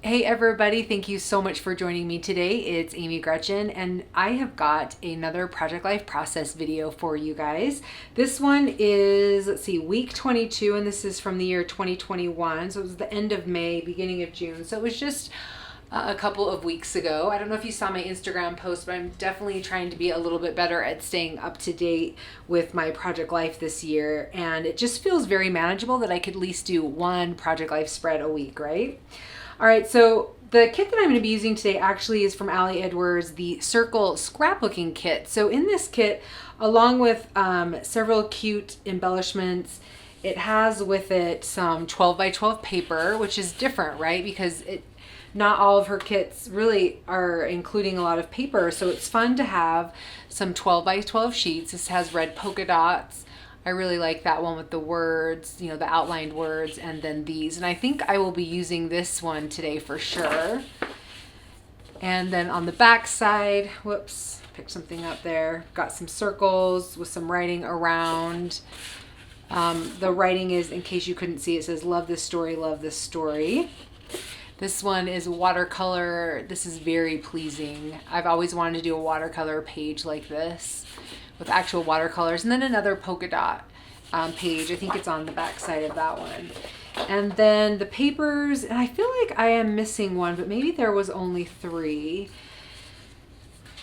Hey everybody, thank you so much for joining me today. It's Amy Gretchen and I have got another Project Life Process video for you guys. This one is, let's see, week 22 and this is from the year 2021. So it was the end of May, beginning of June. So it was just a couple of weeks ago. I don't know if you saw my Instagram post, but I'm definitely trying to be a little bit better at staying up to date with my Project Life this year. And it just feels very manageable that I could at least do one Project Life spread a week, right? All right, so the kit that I'm going to be using today actually is from Ali Edwards, the Circle Scrapbooking Kit. So in this kit, along with several cute embellishments, it has with it some 12 by 12 paper, which is different, right? Because not all of her kits really are including a lot of paper. So it's fun to have some 12 by 12 sheets. This has red polka dots. I really like that one with the words, you know, the outlined words, and then these. And I think I will be using this one today for sure. And then on the back side, whoops, picked something up there. Got some circles with some writing around. The writing is, in case you couldn't see, it says, "Love this story, love this story." This one is watercolor. This is very pleasing. I've always wanted to do a watercolor page like this with actual watercolors, and then another polka dot page. I think it's on the back side of that one. And then the papers, and I feel like I am missing one, but maybe there was only 3.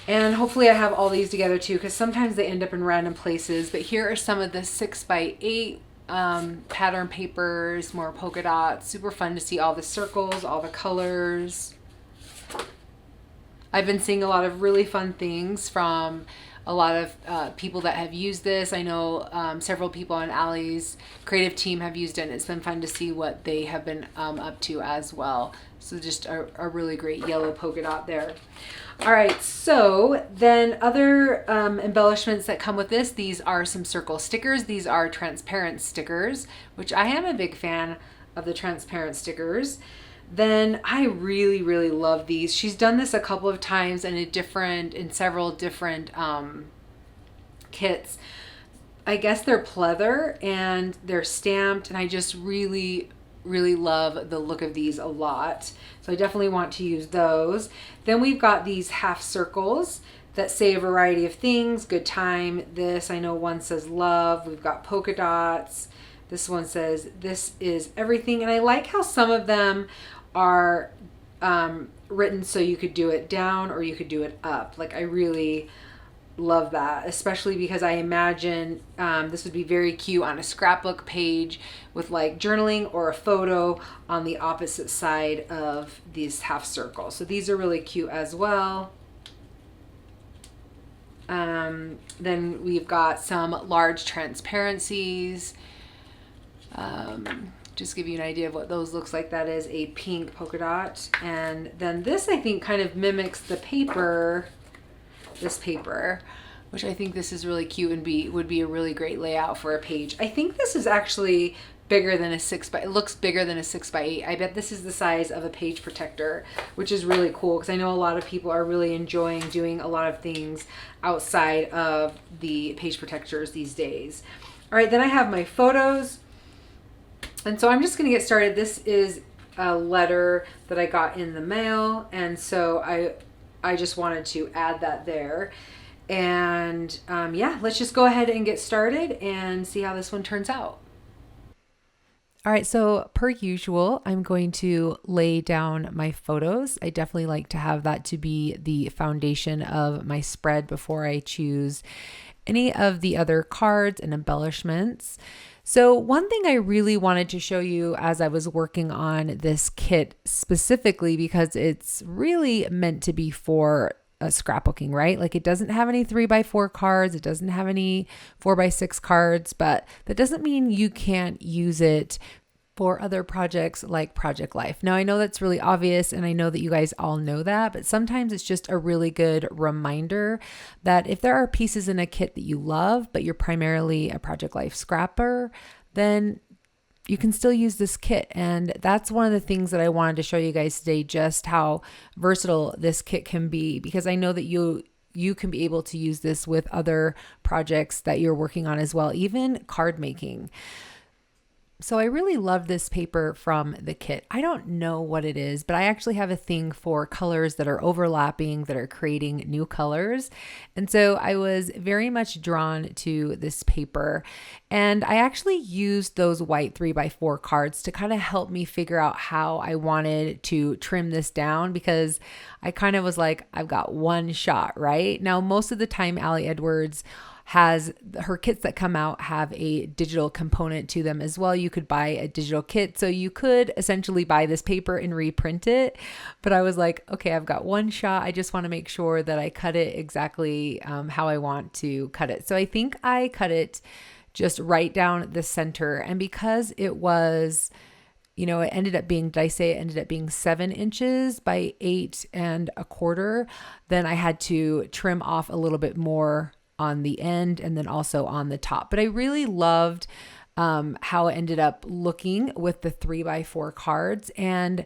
And hopefully I have all these together too, because sometimes they end up in random places. But here are some of the 6x8 pattern papers, more polka dots. Super fun to see all the circles, all the colors. I've been seeing a lot of really fun things from a lot of people that have used this. I know several people on Allie's creative team have used it, and it's been fun to see what they have been up to as well. So just a really great yellow polka dot there. All right, so then other embellishments that come with this, these are some circle stickers. These are transparent stickers, which I am a big fan of the transparent stickers. Then I really, really love these. She's done this a couple of times in several different kits. I guess they're pleather and they're stamped, and I just really, really love the look of these a lot. So I definitely want to use those. Then we've got these half circles that say a variety of things. Good time. This, I know one says love. We've got polka dots. This one says this is everything. And I like how some of them are written so you could do it down or you could do it up. Like, I really love that, especially because I imagine this would be very cute on a scrapbook page with like journaling or a photo on the opposite side of these half circles. So these are really cute as well. Then we've got some large transparencies. Just give you an idea of what those looks like. That is a pink polka dot. And then this, I think, kind of mimics the paper, this paper, which I think this is really cute and would be a really great layout for a page. I think this is actually bigger than a 6x, it looks bigger than a 6x8. I bet this is the size of a page protector, which is really cool because I know a lot of people are really enjoying doing a lot of things outside of the page protectors these days. All right, then I have my photos. And so I'm just going to get started. This is a letter that I got in the mail, and so I just wanted to add that there. And yeah, let's just go ahead and get started and see how this one turns out. All right, so per usual, I'm going to lay down my photos. I definitely like to have that to be the foundation of my spread before I choose any of the other cards and embellishments. So one thing I really wanted to show you as I was working on this kit specifically, because it's really meant to be for scrapbooking, right? Like, it doesn't have any 3x4 cards. It doesn't have any 4x6 cards, but that doesn't mean you can't use it for other projects like Project Life. Now, I know that's really obvious, and I know that you guys all know that, but sometimes it's just a really good reminder that if there are pieces in a kit that you love, but you're primarily a Project Life scrapper, then you can still use this kit. And that's one of the things that I wanted to show you guys today, just how versatile this kit can be, because I know that you can be able to use this with other projects that you're working on as well, even card making. So I really love this paper from the kit. I don't know what it is, but I actually have a thing for colors that are overlapping, that are creating new colors. And so I was very much drawn to this paper. And I actually used those white 3x4 cards to kind of help me figure out how I wanted to trim this down, because I kind of was like, I've got one shot, right? Now, most of the time, Allie Edwards has her kits that come out have a digital component to them as well. You could buy a digital kit, so you could essentially buy this paper and reprint it. But I was like, okay, I've got one shot. I just want to make sure that I cut it exactly how I want to cut it. So I think I cut it just right down the center. And because it was, it ended up being, did I say it ended up being 7 inches by 8.25? Then I had to trim off a little bit more on the end and then also on the top. But I really loved how it ended up looking with the 3x4 cards. And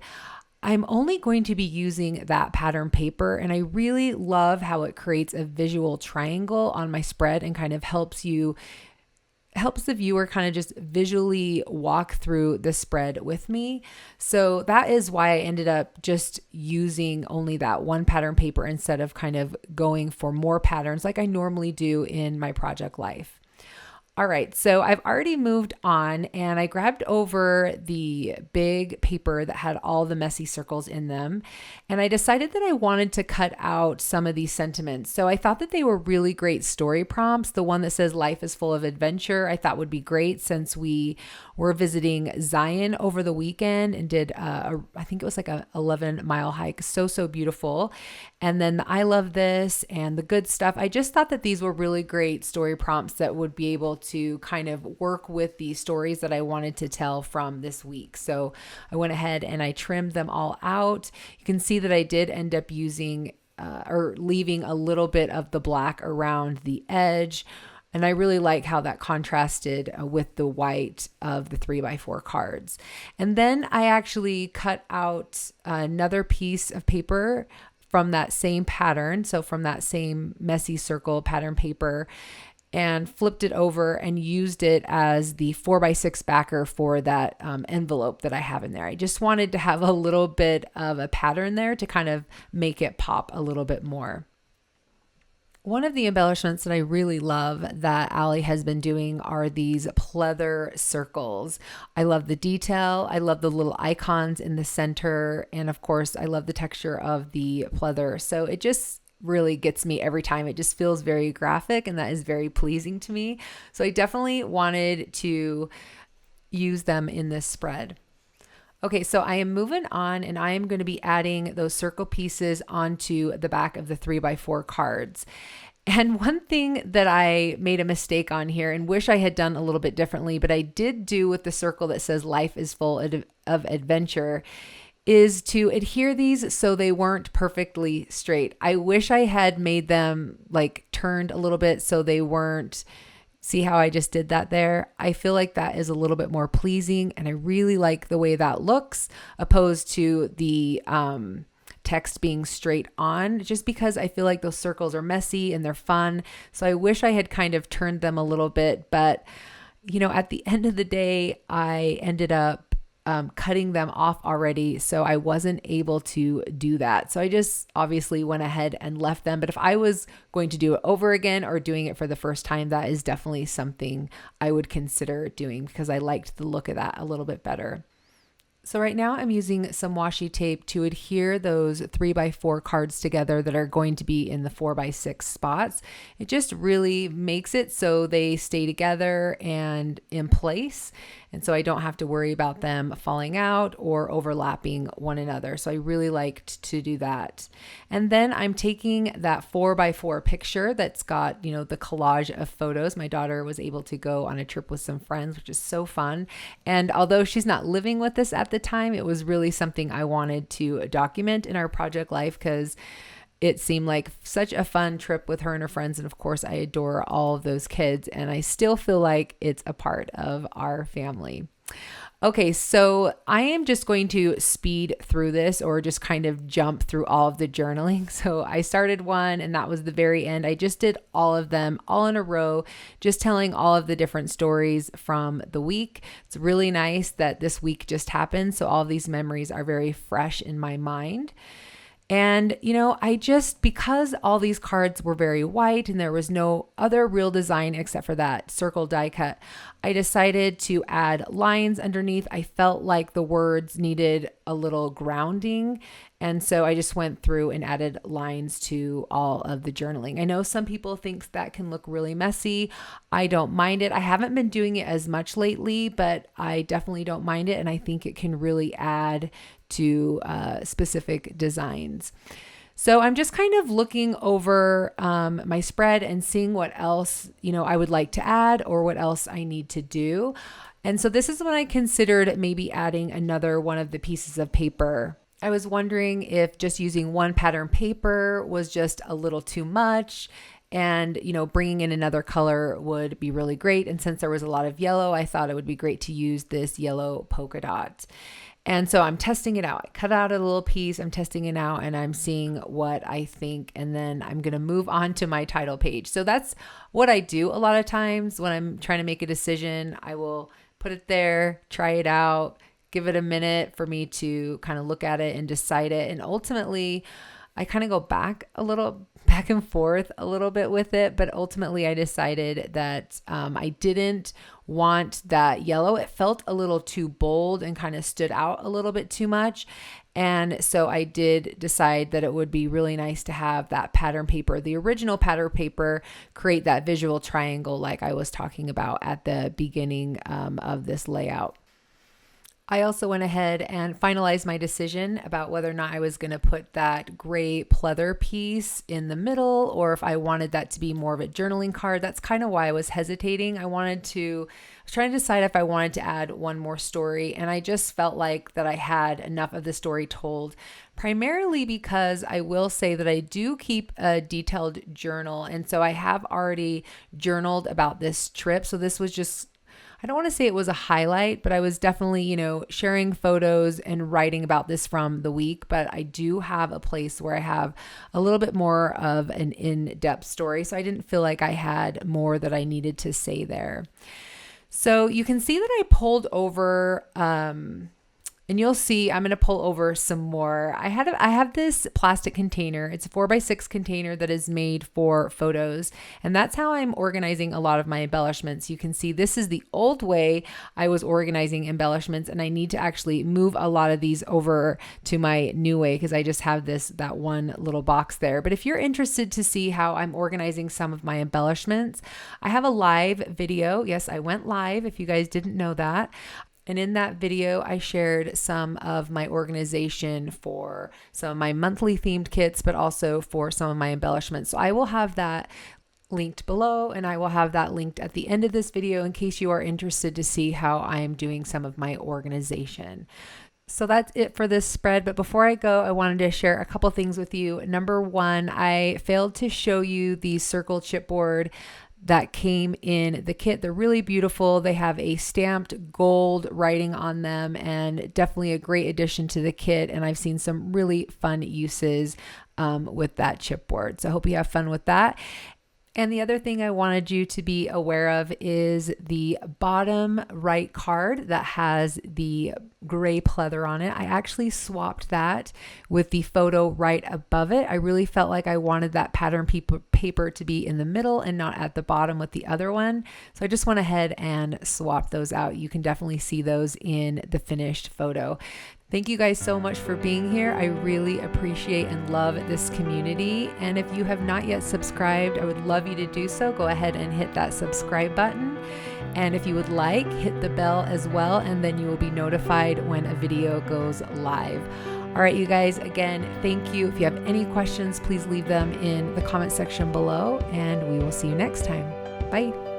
I'm only going to be using that pattern paper. And I really love how it creates a visual triangle on my spread and kind of helps the viewer kind of just visually walk through the spread with me. So that is why I ended up just using only that one pattern paper instead of kind of going for more patterns like I normally do in my project life. All right, so I've already moved on and I grabbed over the big paper that had all the messy circles in them. And I decided that I wanted to cut out some of these sentiments. So I thought that they were really great story prompts. The one that says life is full of adventure, I thought would be great since we were visiting Zion over the weekend and did, I think it was like a 11-mile hike. So beautiful. And then the I love this and the good stuff. I just thought that these were really great story prompts that would be able to kind of work with the stories that I wanted to tell from this week. So I went ahead and I trimmed them all out. You can see that I did end up using or leaving a little bit of the black around the edge. And I really like how that contrasted with the white of the 3x4 cards. And then I actually cut out another piece of paper from that same pattern. So from that same messy circle pattern paper, and flipped it over and used it as the 4x6 backer for that envelope that I have in there. I just wanted to have a little bit of a pattern there to kind of make it pop a little bit more. One of the embellishments that I really love that Allie has been doing are these pleather circles. I love the detail. I love the little icons in the center. And of course, I love the texture of the pleather. So it just really gets me every time. It just feels very graphic and that is very pleasing to me. So I definitely wanted to use them in this spread. Okay, so I am moving on and I am going to be adding those circle pieces onto the back of the 3x4 cards. And one thing that I made a mistake on here and wish I had done a little bit differently, but I did do with the circle that says life is full of adventure, is to adhere these so they weren't perfectly straight. I wish I had made them like turned a little bit so they weren't. See how I just did that there? I feel like that is a little bit more pleasing and I really like the way that looks opposed to the text being straight on, just because I feel like those circles are messy and they're fun. So I wish I had kind of turned them a little bit, but at the end of the day, I ended up cutting them off already. So I wasn't able to do that. So I just obviously went ahead and left them. But if I was going to do it over again or doing it for the first time, that is definitely something I would consider doing because I liked the look of that a little bit better. So right now I'm using some washi tape to adhere those 3x4 cards together that are going to be in the 4x6 spots. It just really makes it so they stay together and in place. And so I don't have to worry about them falling out or overlapping one another. So I really liked to do that. And then I'm taking that 4x4 picture that's got, the collage of photos. My daughter was able to go on a trip with some friends, which is so fun. And although she's not living with us at the time, it was really something I wanted to document in our project life because it seemed like such a fun trip with her and her friends. And of course, I adore all of those kids and I still feel like it's a part of our family. Okay, so I am just going to speed through this or just kind of jump through all of the journaling. So I started one and that was the very end. I just did all of them all in a row, just telling all of the different stories from the week. It's really nice that this week just happened. So all of these memories are very fresh in my mind. And, because all these cards were very white and there was no other real design except for that circle die cut, I decided to add lines underneath. I felt like the words needed a little grounding. And so I just went through and added lines to all of the journaling. I know some people think that can look really messy. I don't mind it. I haven't been doing it as much lately, but I definitely don't mind it. And I think it can really add to specific designs. So I'm just kind of looking over my spread and seeing what else, I would like to add or what else I need to do. And so this is when I considered maybe adding another one of the pieces of paper. I was wondering if just using one pattern paper was just a little too much, and, bringing in another color would be really great. And since there was a lot of yellow, I thought it would be great to use this yellow polka dot. And so I'm testing it out. I cut out a little piece, I'm testing it out, and I'm seeing what I think, and then I'm going to move on to my title page. So that's what I do a lot of times when I'm trying to make a decision. I will put it there, try it out, give it a minute for me to kind of look at it and decide it. And ultimately, I kind of go back and forth a little bit with it, but ultimately I decided that I didn't want that yellow. It felt a little too bold and kind of stood out a little bit too much. And so I did decide that it would be really nice to have that pattern paper, the original pattern paper, create that visual triangle like I was talking about at the beginning of this layout. I also went ahead and finalized my decision about whether or not I was going to put that gray pleather piece in the middle or if I wanted that to be more of a journaling card. That's kind of why I was hesitating. I was trying to decide if I wanted to add one more story, and I just felt like that I had enough of the story told, primarily because I will say that I do keep a detailed journal. And so I have already journaled about this trip. So this was just, I don't want to say it was a highlight, but I was definitely, sharing photos and writing about this from the week. But I do have a place where I have a little bit more of an in-depth story. So I didn't feel like I had more that I needed to say there. So you can see that I pulled over, and you'll see I'm going to pull over some more. I have this plastic container. It's a 4x6 container that is made for photos. And that's how I'm organizing a lot of my embellishments. You can see this is the old way I was organizing embellishments. And I need to actually move a lot of these over to my new way because I just have that one little box there. But if you're interested to see how I'm organizing some of my embellishments, I have a live video. Yes, I went live if you guys didn't know that. And in that video, I shared some of my organization for some of my monthly themed kits, but also for some of my embellishments. So I will have that linked below, and I will have that linked at the end of this video in case you are interested to see how I am doing some of my organization. So that's it for this spread. But before I go, I wanted to share a couple things with you. Number one, I failed to show you the circle chipboard that came in the kit. They're really beautiful. They have a stamped gold writing on them and definitely a great addition to the kit. And I've seen some really fun uses with that chipboard. So I hope you have fun with that. And the other thing I wanted you to be aware of is the bottom right card that has the gray pleather on it. I actually swapped that with the photo right above it. I really felt like I wanted that pattern paper to be in the middle and not at the bottom with the other one. So I just went ahead and swapped those out. You can definitely see those in the finished photo. Thank you guys so much for being here. I really appreciate and love this community. And if you have not yet subscribed, I would love you to do so. Go ahead and hit that subscribe button. And if you would like, hit the bell as well, and then you will be notified when a video goes live. All right, you guys, again, thank you. If you have any questions, please leave them in the comment section below, and we will see you next time. Bye.